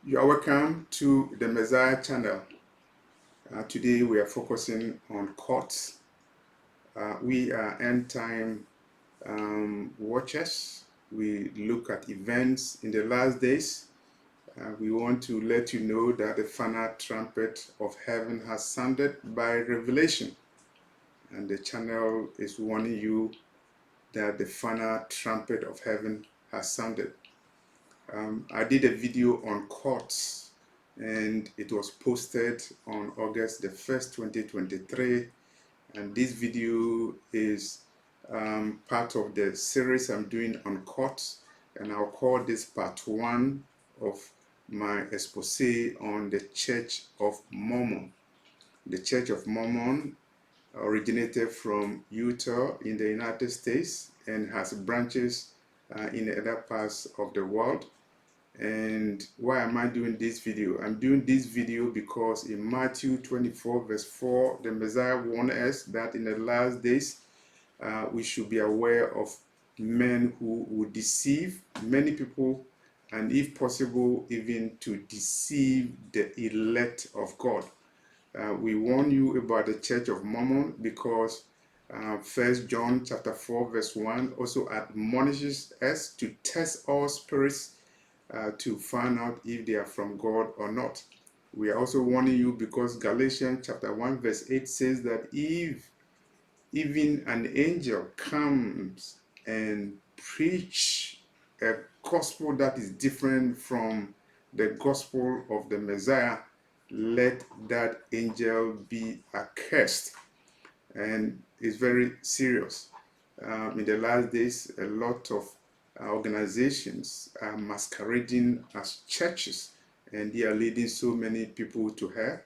You are welcome to the Messiah channel. Today we are focusing on courts. We are end time watchers. We look at events in the last days. We want to let you know that the final trumpet of heaven has sounded by revelation. And the channel is warning you that the final trumpet of heaven has sounded. I did a video on courts and it was posted on August the 1st, 2023. And this video is part of the series I'm doing on courts. And I'll call this part 1 of my expose on the Church of Mormon. The Church of Mormon originated from Utah in the United States and has branches in other parts of the world. And why am I doing this video? I'm doing this video because in Matthew 24 verse 4, the Messiah warned us that in the last days we should be aware of men who will deceive many people, and if possible even to deceive the elect of God. We warn you about the Church of Mormon because 1 John chapter 4 verse 1 also admonishes us to test all spirits to find out if they are from God or not. We are also warning you because Galatians chapter 1 verse 8 says that if even an angel comes and preach a gospel that is different from the gospel of the Messiah, let that angel be accursed. And it's very serious. In the last days, a lot of organizations are masquerading as churches, and they are leading so many people to hell.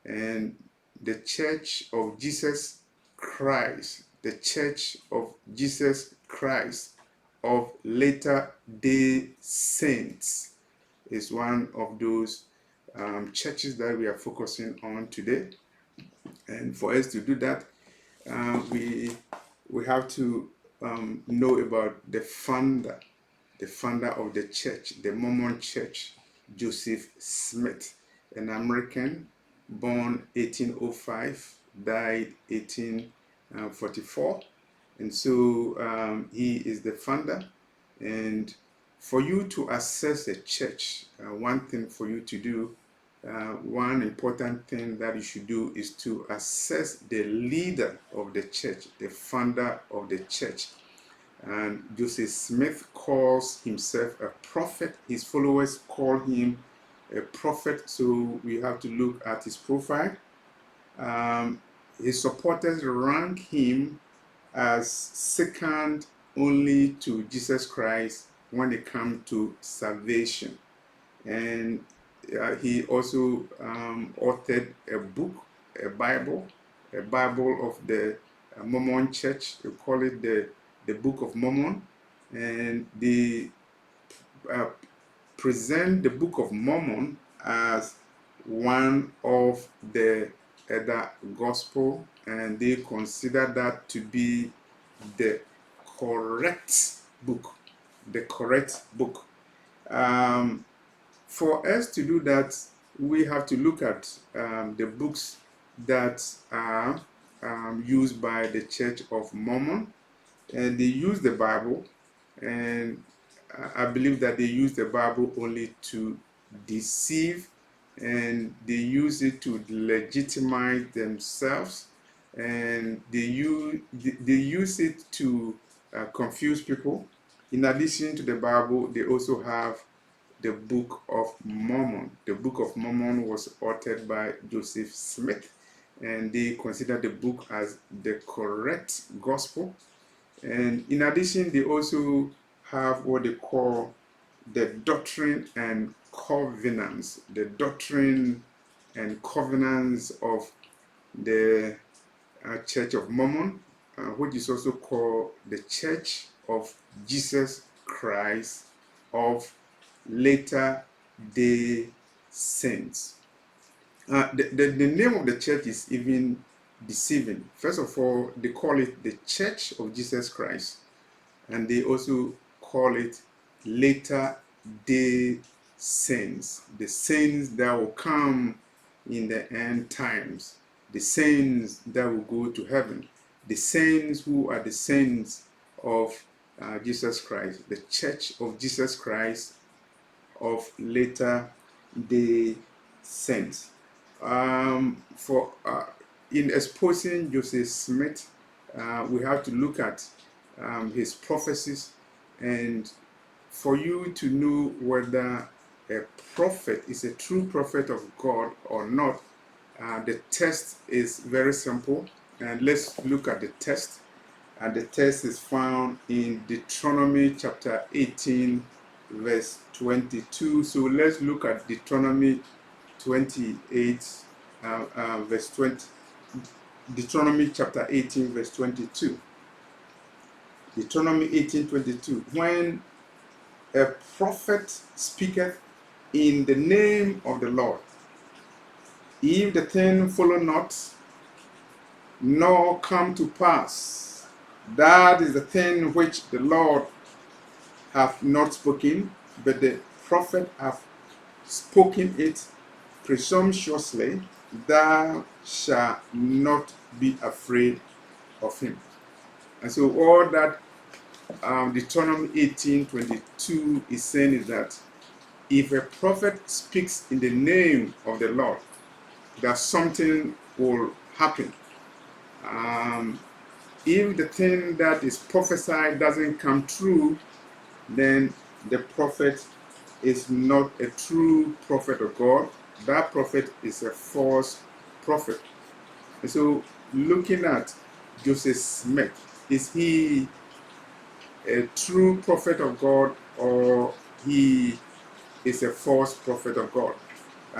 And the Church of Jesus Christ, the Church of Jesus Christ of Latter-day Saints, is one of those churches that we are focusing on today. And for us to do that, we have to know about the founder of the church, the Mormon Church, Joseph Smith, an American, born 1805, died 1844, and so he is the founder. And for you to access a church, one thing for you to do, one important thing that you should do is to assess the leader of the church, the founder of the church. And Joseph Smith calls himself a prophet. His followers call him a prophet, so we have to look at his profile. His supporters rank him as second only to Jesus Christ when it comes to salvation. And he also authored a book, a Bible of the Mormon Church. We call it the Book of Mormon. And they present the Book of Mormon as one of the other gospel, and they consider that to be the correct book. The correct book. For us to do that, we have to look at the books that are used by the Church of Mormon, and they use the Bible, and I believe that they use the Bible only to deceive, and they use it to legitimize themselves, and they use it to confuse people. In addition to the Bible, they also have the Book of Mormon. The Book of Mormon was authored by Joseph Smith, and they consider the book as the correct gospel. And in addition, they also have what they call the Doctrine and Covenants. The Doctrine and Covenants of the Church of Mormon, which is also called the Church of Jesus Christ of Latter-day Saints. The name of the church is even deceiving. First of all, they call it the Church of Jesus Christ, and they also call it Latter-day saints, the saints that will come in the end times, the saints that will go to heaven, the saints who are the saints of Jesus Christ, the Church of Jesus Christ of later day saints. For in exposing Joseph Smith, we have to look at his prophecies, and for you to know whether a prophet is a true prophet of God or not, the test is very simple. And let's look at the test. And the test is found in Deuteronomy chapter 18, verse 22. So let's look at Deuteronomy 28, verse 20. Deuteronomy chapter 18, verse 22. Deuteronomy 18:22. When a prophet speaketh in the name of the Lord, if the thing follow not, nor come to pass, that is the thing which the Lord hath not spoken, but the prophet hath spoken it presumptuously, thou shalt not be afraid of him. And so all that Deuteronomy 18:22 is saying is that if a prophet speaks in the name of the Lord, that something will happen. If the thing that is prophesied doesn't come true, then the prophet is not a true prophet of God. That prophet is a false prophet. And so, looking at Joseph Smith, is he a true prophet of God, or he is a false prophet of God?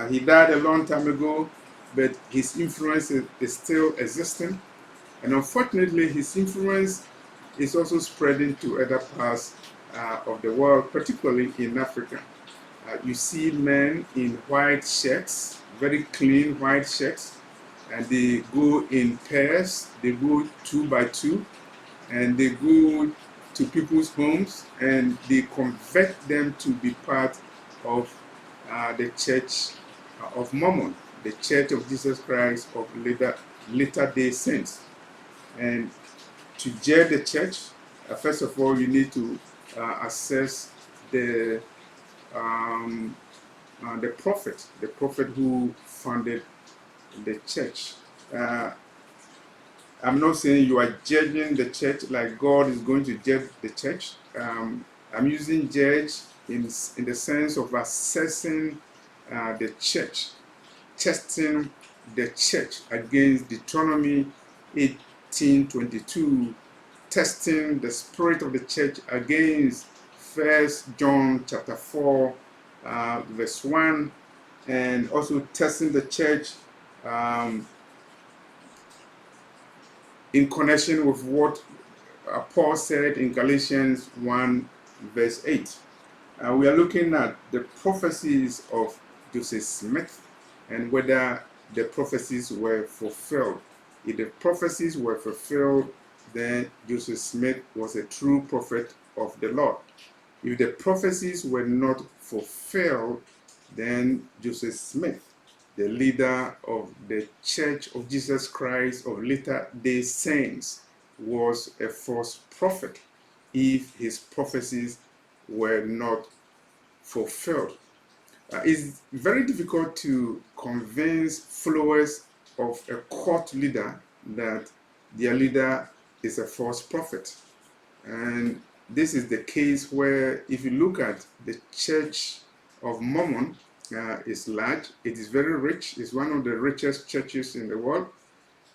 He died a long time ago, but his influence is still existing. And unfortunately, his influence is also spreading to other parts of the world, particularly in Africa. You see men in white shirts, very clean white shirts, and they go in pairs, they go 2 by 2, and they go to people's homes and they convert them to be part of the Church of Mormon, the Church of Jesus Christ of later day saints. And to judge the church, first of all, you need to assess the prophet who founded the church. I'm not saying you are judging the church like God is going to judge the church. I'm using judge in the sense of assessing the church, testing the church against Deuteronomy 18:22, testing the spirit of the church against 1 John chapter 4, verse 1, and also testing the church in connection with what Paul said in Galatians 1, verse 8. We are looking at the prophecies of Joseph Smith and whether the prophecies were fulfilled. If the prophecies were fulfilled, then Joseph Smith was a true prophet of the Lord. If the prophecies were not fulfilled, then Joseph Smith, the leader of the Church of Jesus Christ of later day saints, was a false prophet if his prophecies were not fulfilled. It's very difficult to convince followers of a cult leader that their leader is a false prophet. And this is the case where, if you look at the Church of Mormon, it's large, it is very rich, it's one of the richest churches in the world,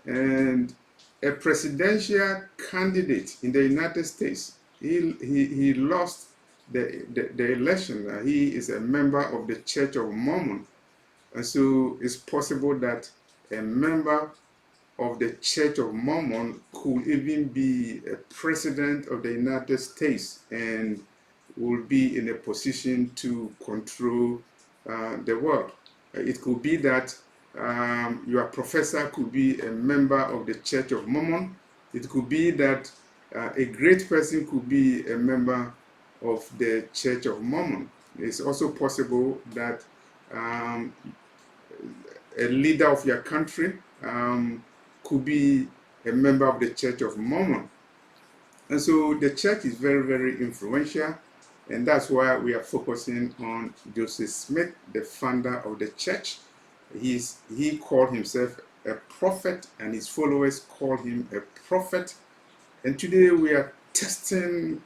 and a presidential candidate in the United States, he lost the election. He is a member of the Church of Mormon, and so it's possible that a member of the Church of Mormon could even be a president of the United States and will be in a position to control the world. It could be that your professor could be a member of the Church of Mormon. It could be that a great person could be a member of the Church of Mormon. It's also possible that um, a leader of your country could be a member of the Church of Mormon. And so the church is very, very influential. And that's why we are focusing on Joseph Smith, the founder of the church. He called himself a prophet, and his followers called him a prophet. And today we are testing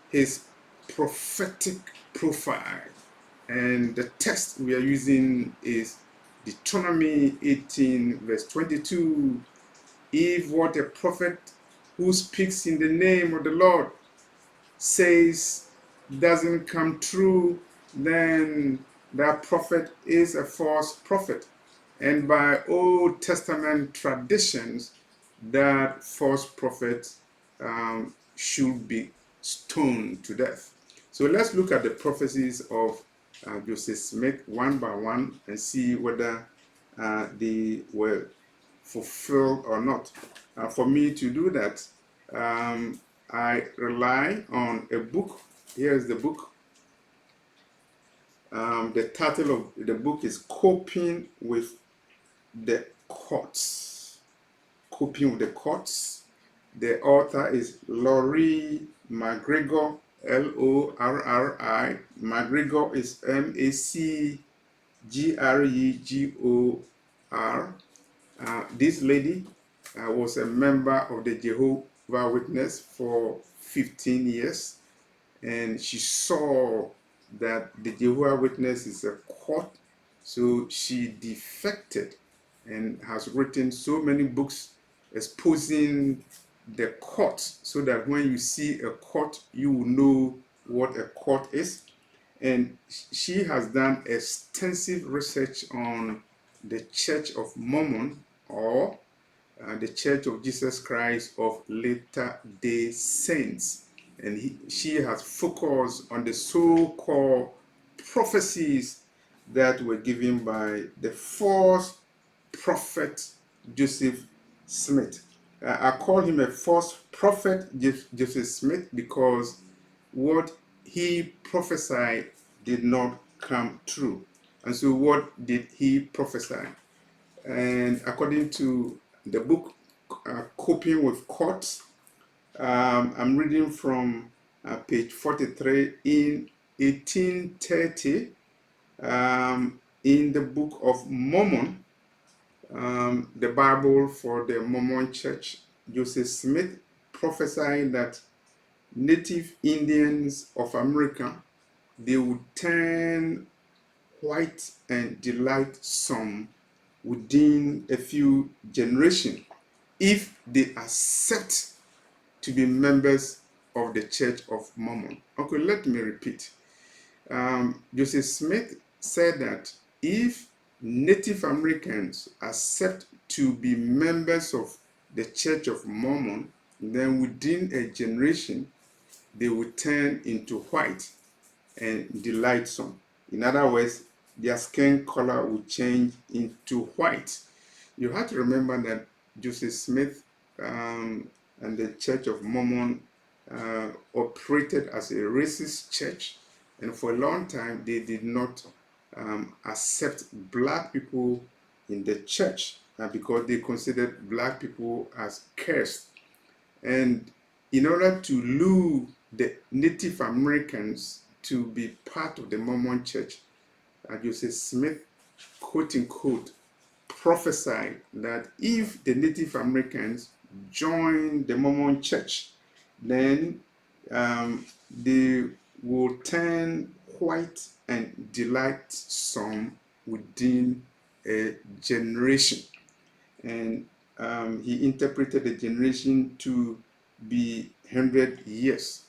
his prophetic profile. And the text we are using is Deuteronomy 18, verse 22. If what a prophet who speaks in the name of the Lord says doesn't come true, then that prophet is a false prophet. And by Old Testament traditions, that false prophet should be stoned to death. So let's look at the prophecies of Joseph Smith one by one and see whether they were fulfilled or not. For me to do that, I rely on a book. Here's the book. The title of the book is Coping with the Courts. Coping with the Courts. The author is Lorri McGregor, Lorri. McGregor is Macgregor. This lady was a member of the Jehovah's Witness for 15 years, and she saw that the Jehovah's Witness is a court, so she defected and has written so many books exposing the court, so that when you see a court, you will know what a court is. And she has done extensive research on the Church of Mormon, or the Church of Jesus Christ of Latter-day Saints. And she has focused on the so-called prophecies that were given by the false prophet Joseph Smith. I call him a false prophet, Joseph Smith, because what he prophesied did not come true. And so what did he prophesy? And according to the book Coping with Courts, I'm reading from page 43. In 1830, in the Book of Mormon, the Bible for the Mormon Church, Joseph Smith prophesied that Native Indians of America, they would turn white and delight some within a few generations if they accept to be members of the Church of Mormon. Okay, let me repeat. Joseph Smith said that if Native Americans accept to be members of the Church of Mormon, then within a generation, they will turn into white and delightsome. In other words, their skin color will change into white. You have to remember that Joseph Smith and the Church of Mormon operated as a racist church, and for a long time they did not accept black people in the church because they considered black people as cursed. And in order to lure the Native Americans to be part of the Mormon church, Joseph Smith, quote unquote, prophesied that if the Native Americans join the Mormon church, then they will turn white and delight some within a generation. And he interpreted the generation to be 100 years.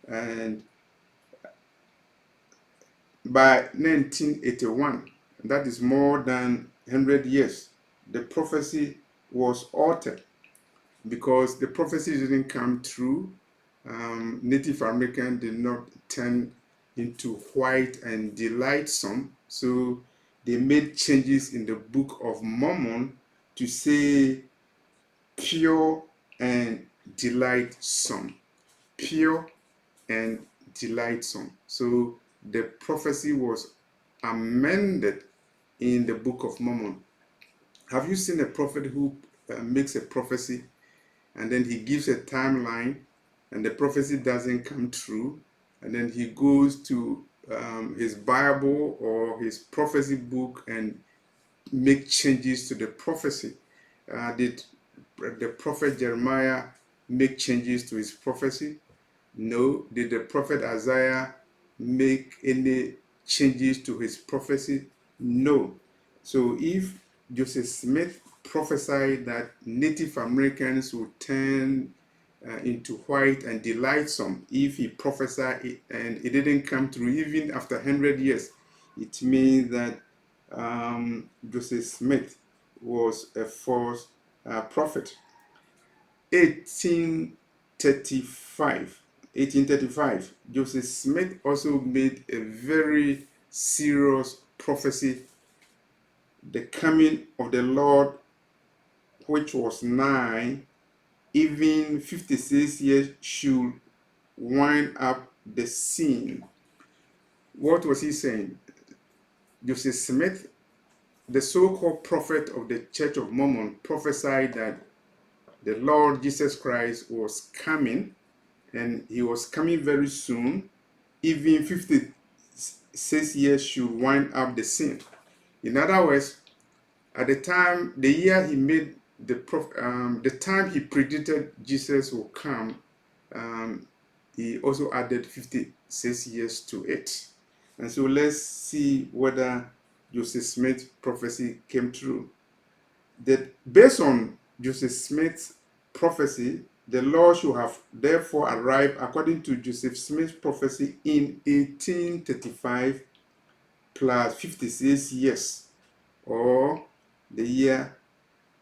And by 1981, that is more than 100 years, the prophecy was altered because the prophecy didn't come true. Native American did not turn into white and delightsome, so they made changes in the Book of Mormon to say pure and delightsome. Pure and delightsome. So the prophecy was amended in the Book of Mormon. Have you seen a prophet who makes a prophecy and then he gives a timeline and the prophecy doesn't come true, and then he goes to his Bible or his prophecy book and make changes to the prophecy? Did the prophet Jeremiah make changes to his prophecy? No. Did the prophet Isaiah make any changes to his prophecy? No. So if Joseph Smith prophesied that Native Americans would turn into white and delight some, if he prophesied it and it didn't come true even after 100 years, it means that Joseph Smith was a false prophet. 1835, Joseph Smith also made a very serious prophecy: the coming of the Lord, which was nigh, even 56 years should wind up the scene. What was he saying? Joseph Smith, the so-called prophet of the Church of Mormon, prophesied that the Lord Jesus Christ was coming, and he was coming very soon. Even 56 years should wind up the scene. In other words, at the time, the year he made the time he predicted Jesus will come, he also added 56 years to it. And so let's see whether Joseph Smith's prophecy came true. That based on Joseph Smith's prophecy, the Lord should have therefore arrived according to Joseph Smith's prophecy in 1835 plus 56 years, or the year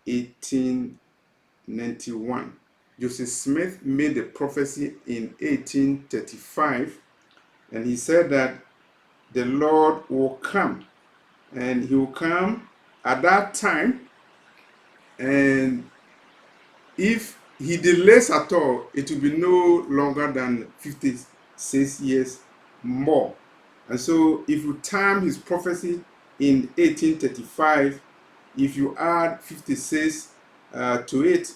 1891. Joseph Smith made the prophecy in 1835, and he said that the Lord will come, and he will come at that time, and if he delays at all, it will be no longer than 56 years more. And so if you time his prophecy in 1835, if you add 56 to it,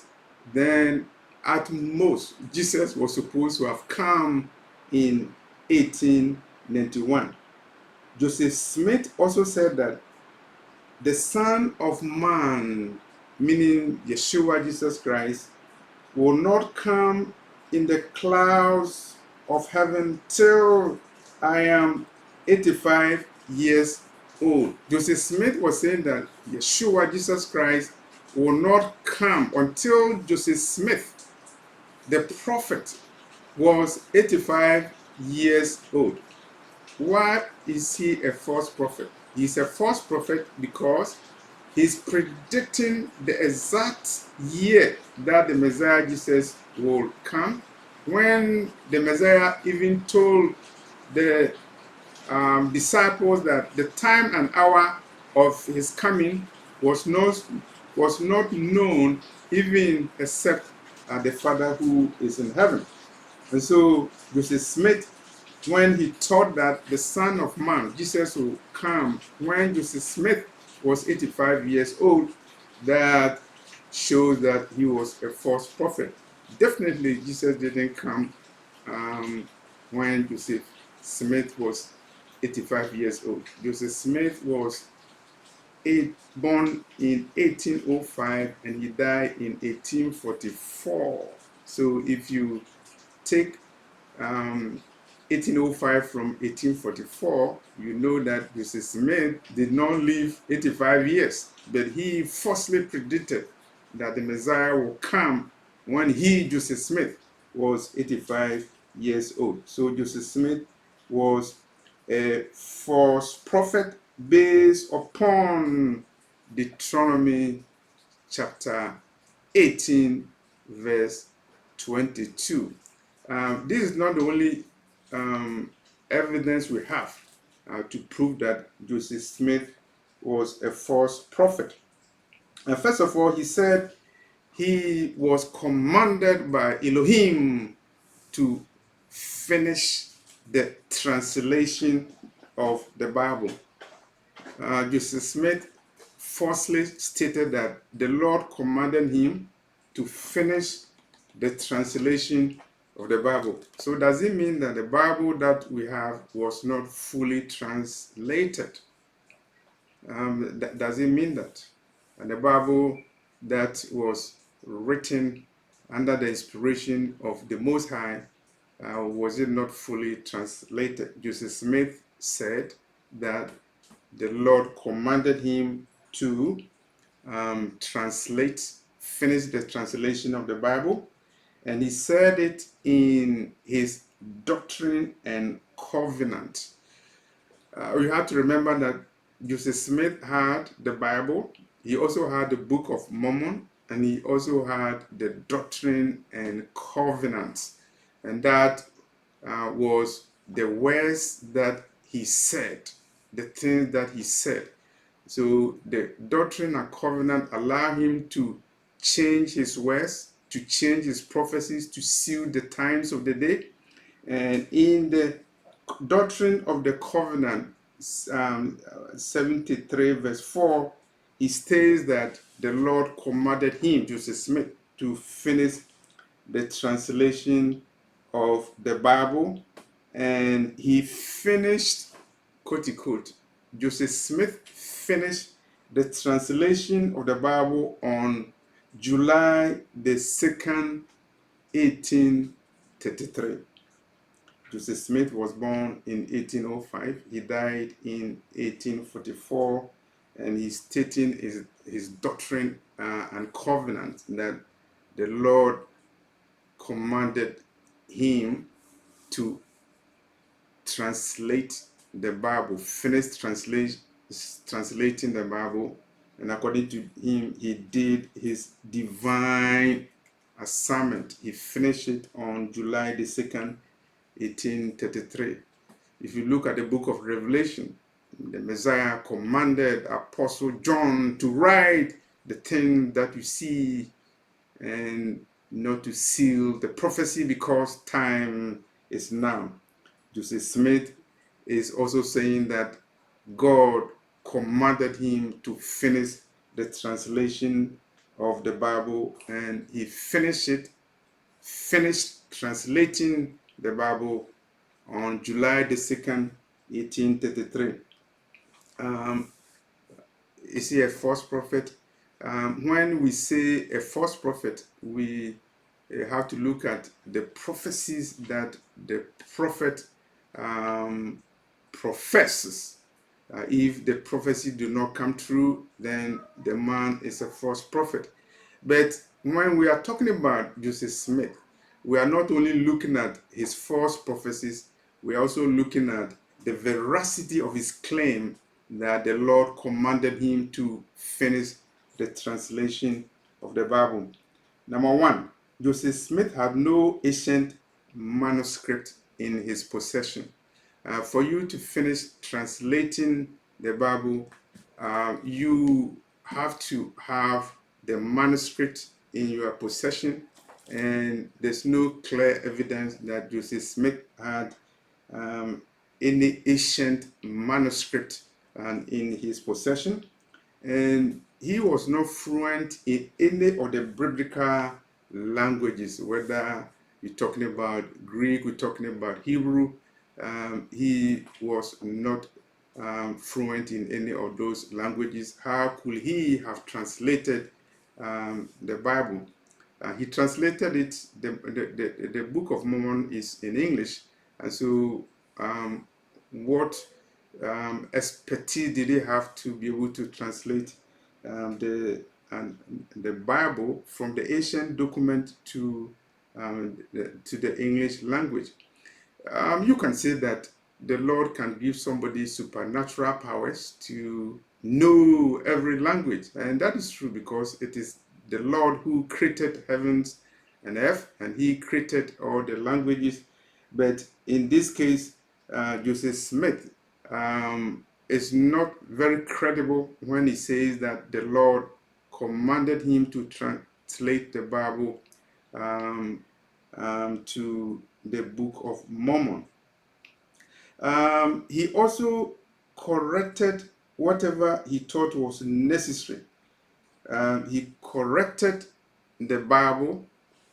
then at most Jesus was supposed to have come in 1891. Joseph Smith also said that the Son of Man, meaning Yeshua Jesus Christ, will not come in the clouds of heaven till I am 85 years old. Joseph Smith was saying that Yeshua Jesus Christ will not come until Joseph Smith, the prophet, was 85 years old. Why is he a false prophet? He's a false prophet because he's predicting the exact year that the Messiah Jesus will come, when the Messiah even told the disciples that the time and hour of his coming was not known even except the Father who is in heaven. And so Joseph Smith, when he taught that the Son of Man, Jesus, will come when Joseph Smith was 85 years old, that shows that he was a false prophet. Definitely, Jesus didn't come when Joseph Smith was 85 years old. Joseph Smith was born in 1805 and he died in 1844. So if you take 1805 from 1844, you know that Joseph Smith did not live 85 years, but he falsely predicted that the Messiah will come when he, Joseph Smith, was 85 years old. So Joseph Smith was a false prophet based upon Deuteronomy chapter 18, verse 22. This is not the only evidence we have to prove that Joseph Smith was a false prophet. First of all, he said he was commanded by Elohim to finish the translation of the Bible. Joseph Smith falsely stated that the Lord commanded him to finish the translation of the Bible. So does it mean that the Bible that we have was not fully translated? Does it mean that? And the Bible that was written under the inspiration of the Most High, was it not fully translated? Joseph Smith said that the Lord commanded him to finish the translation of the Bible, and he said it in his Doctrine and Covenant. You have to remember that Joseph Smith had the Bible, he also had the Book of Mormon, and he also had the Doctrine and Covenant. And that was the words that he said, the things that he said. So the Doctrine and Covenant allow him to change his words, to change his prophecies, to seal the times of the day. And in the Doctrine of the Covenant, 73 verse 4, he states that the Lord commanded him, Joseph Smith, to finish the translation of the Bible, and he finished, quote unquote, Joseph Smith finished the translation of the Bible on July the 2nd, 1833. Joseph Smith was born in 1805. He died in 1844, and he's stating his Doctrine and Covenant that the Lord commanded him to translate the Bible, finish translating the Bible, and according to him, he did his divine assignment. He finished it on July the 2nd, 1833. If you look at the book of Revelation, the Messiah commanded Apostle John to write the thing that you see and not to seal the prophecy because time is now. Joseph Smith is also saying that God commanded him to finish the translation of the Bible, and he finished translating the Bible on July the 2nd, 1833. Is he a false prophet? When we say a false prophet, we have to look at the prophecies that the prophet professes. If the prophecy do not come true, then the man is a false prophet. But when we are talking about Joseph Smith, we are not only looking at his false prophecies, we are also looking at the veracity of his claim that the Lord commanded him to finish the translation of the Bible. Number one, Joseph Smith had no ancient manuscript in his possession. For you to finish translating the Bible, you have to have the manuscript in your possession, and there's no clear evidence that Joseph Smith had any ancient manuscript in his possession, and he was not fluent in any of the biblical languages, whether you're talking about Greek, we're talking about Hebrew. He was not fluent in any of those languages. How could he have translated the Bible? He translated it, the Book of Mormon is in English, and so what expertise did he have to be able to translate the Bible from the ancient document to the English language? You can say that the Lord can give somebody supernatural powers to know every language, and that is true because it is the Lord who created heavens and earth, and he created all the languages. But in this case, Joseph Smith is not very credible when he says that the Lord commanded him to translate the Bible to the Book of Mormon. He also corrected whatever he thought was necessary. He corrected the Bible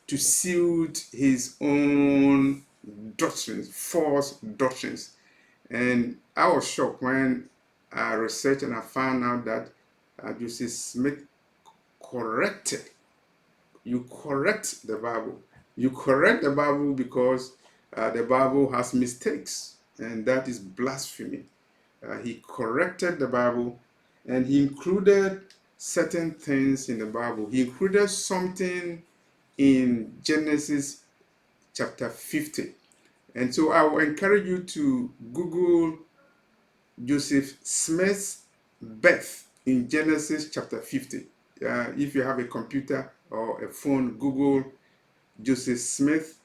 to suit his own doctrines, false doctrines. And I was shocked when I researched and I found out that Joseph Smith corrected. You correct the Bible. You correct the Bible because the Bible has mistakes, and that is blasphemy. He corrected the Bible, and he included certain things in the Bible. He included something in Genesis chapter 50. And so I will encourage you to Google Joseph Smith's birth in Genesis chapter 50. If you have a computer or a phone, Google Joseph Smith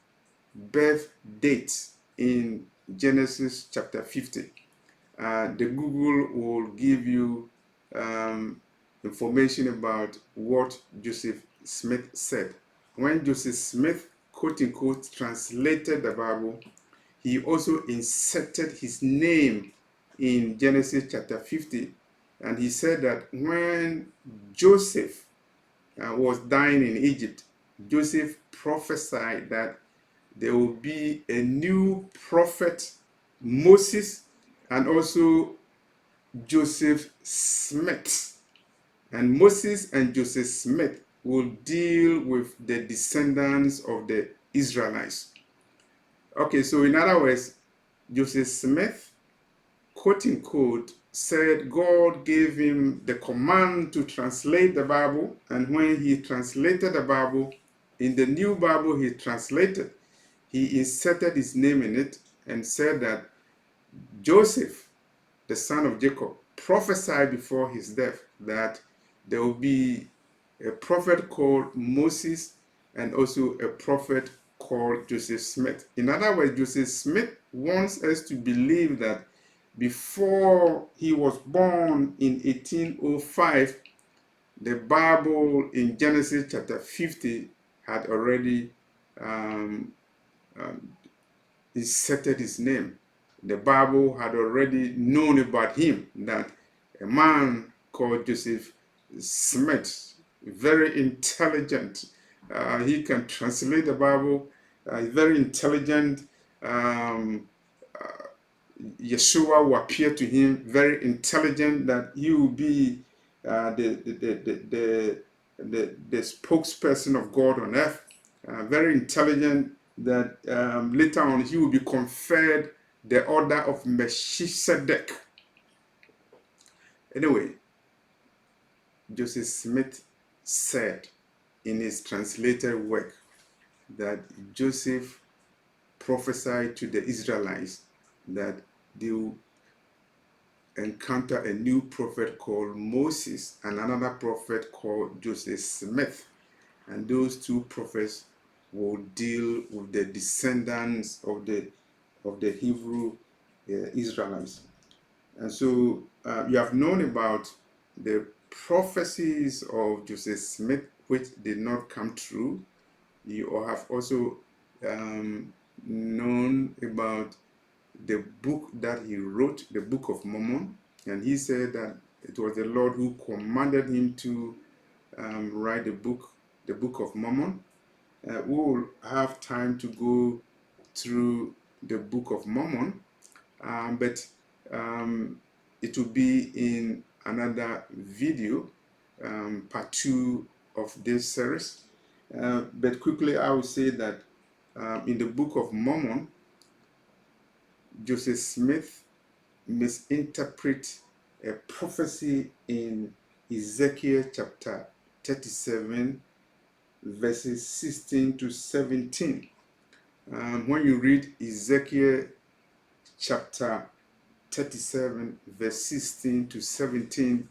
birth date in Genesis chapter 50. The Google will give you information about what Joseph Smith said. When Joseph Smith, quote unquote, translated the Bible, he also inserted his name in Genesis chapter 50. And he said that when Joseph was dying in Egypt, Joseph prophesied that there will be a new prophet, Moses, and also Joseph Smith. And Moses and Joseph Smith will deal with the descendants of the Israelites. Okay, so in other words, Joseph Smith, quote unquote, said God gave him the command to translate the Bible, and when he translated the Bible, in the new Bible he translated, he inserted his name in it and said that Joseph, the son of Jacob, prophesied before his death that there will be a prophet called Moses and also a prophet called Joseph Smith. In other words, Joseph Smith wants us to believe that before he was born in 1805, the Bible in Genesis chapter 50 had already inserted his name. The Bible had already known about him, that a man called Joseph Smith, very intelligent. He can translate the Bible. Very intelligent. Yeshua will appear to him, very intelligent, that he will be the spokesperson of God on earth. Very intelligent, that later on he will be conferred the order of Melchizedek. Anyway, Joseph Smith said in his translated work that Joseph prophesied to the Israelites that they will encounter a new prophet called Moses and another prophet called Joseph Smith. And those two prophets will deal with the descendants of the Hebrew Israelites. And so you have known about the prophecies of Joseph Smith, which did not come true. You have also known about the book that he wrote, the Book of Mormon, and he said that it was the Lord who commanded him to write the Book of Mormon. We will have time to go through the Book of Mormon, but it will be in another video, part 2 of this series. But quickly, I will say that in the Book of Mormon, Joseph Smith misinterpret a prophecy in Ezekiel chapter 37, verses 16 to 17. When you read Ezekiel chapter 37, verse 16 to 17,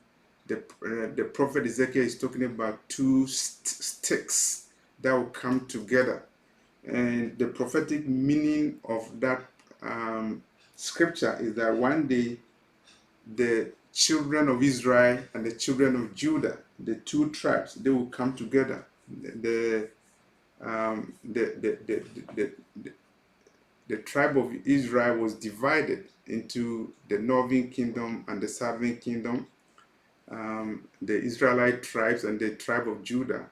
the prophet Ezekiel is talking about two sticks that will come together. And the prophetic meaning of that scripture is that one day the children of Israel and the children of Judah, the two tribes, they will come together. the tribe of Israel was divided into the northern kingdom and the southern kingdom. The Israelite tribes and the tribe of Judah.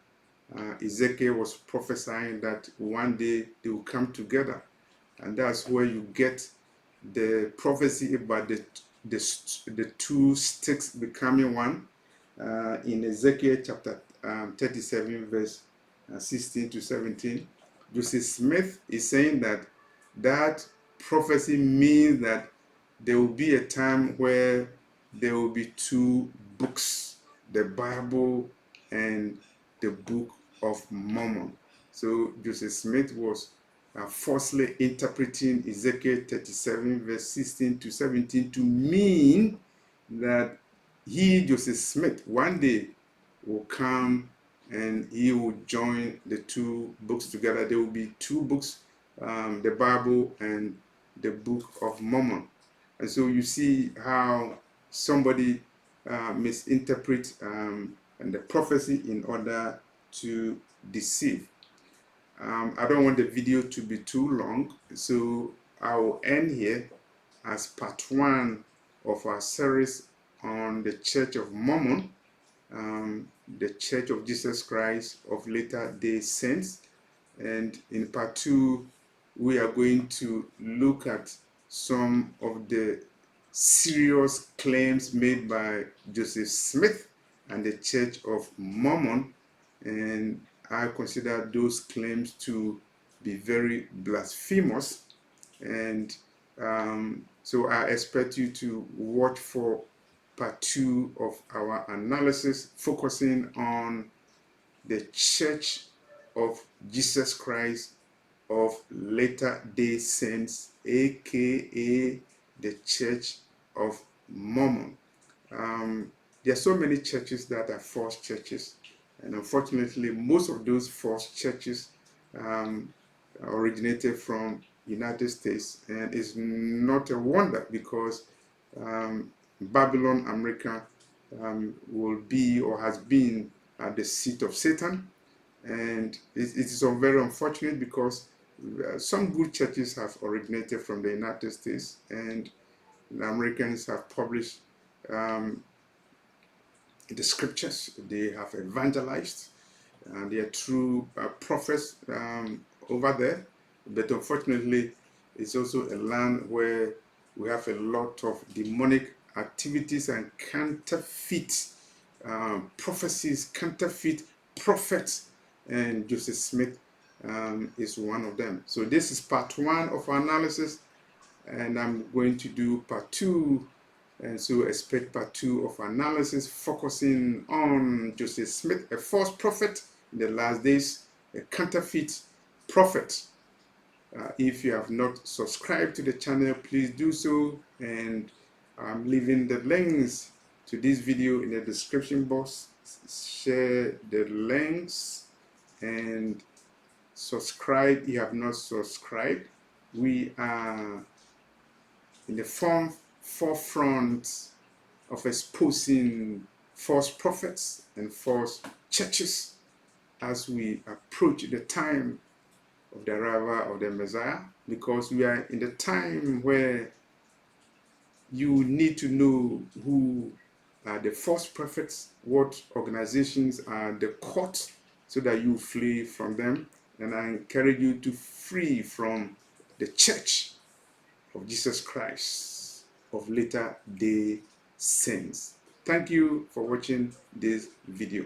Ezekiel was prophesying that one day they will come together, and that's where you get the prophecy about the two sticks becoming one in Ezekiel chapter 37, verse 16 to 17. Joseph Smith is saying that that prophecy means that there will be a time where there will be two books, the Bible and the Book of Mormon. So Joseph Smith was falsely interpreting Ezekiel 37, verse 16 to 17 to mean that he, Joseph Smith, one day will come and he will join the two books together. There will be two books, the Bible and the Book of Mormon. And so you see how somebody misinterprets the prophecy in order to deceive. I don't want the video to be too long, so I will end here as part one of our series on the Church of Mormon, the Church of Jesus Christ of Latter-day Saints. And in part two, we are going to look at some of the serious claims made by Joseph Smith and the Church of Mormon, and I consider those claims to be very blasphemous. And so I expect you to watch for part two of our analysis, focusing on the Church of Jesus Christ of Latter-day Saints, aka the Church of Mormon. There are so many churches that are false churches, and unfortunately most of those false churches originated from United States, and it's not a wonder because Babylon, America, will be or has been the seat of Satan. And it is very unfortunate because some good churches have originated from the United States, and the Americans have published the scriptures. They have evangelized, and they are true prophets over there. But unfortunately, it's also a land where we have a lot of demonic activities and counterfeit prophecies, counterfeit prophets, and Joseph Smith is one of them. So this is part one of our analysis, and I'm going to do part two. And so expect part two of analysis focusing on Joseph Smith, a false prophet in the last days, a counterfeit prophet. If you have not subscribed to the channel, please do so, and I'm leaving the links to this video in the description box. Share the links and subscribe if you have not subscribed. We are in the forefront of exposing false prophets and false churches as we approach the time of the arrival of the Messiah, because we are in the time where you need to know who are the false prophets, what organizations are the caught, so that you flee from them. And I encourage you to flee from the Church of Jesus Christ of Latter-day Saints. Thank you for watching this video.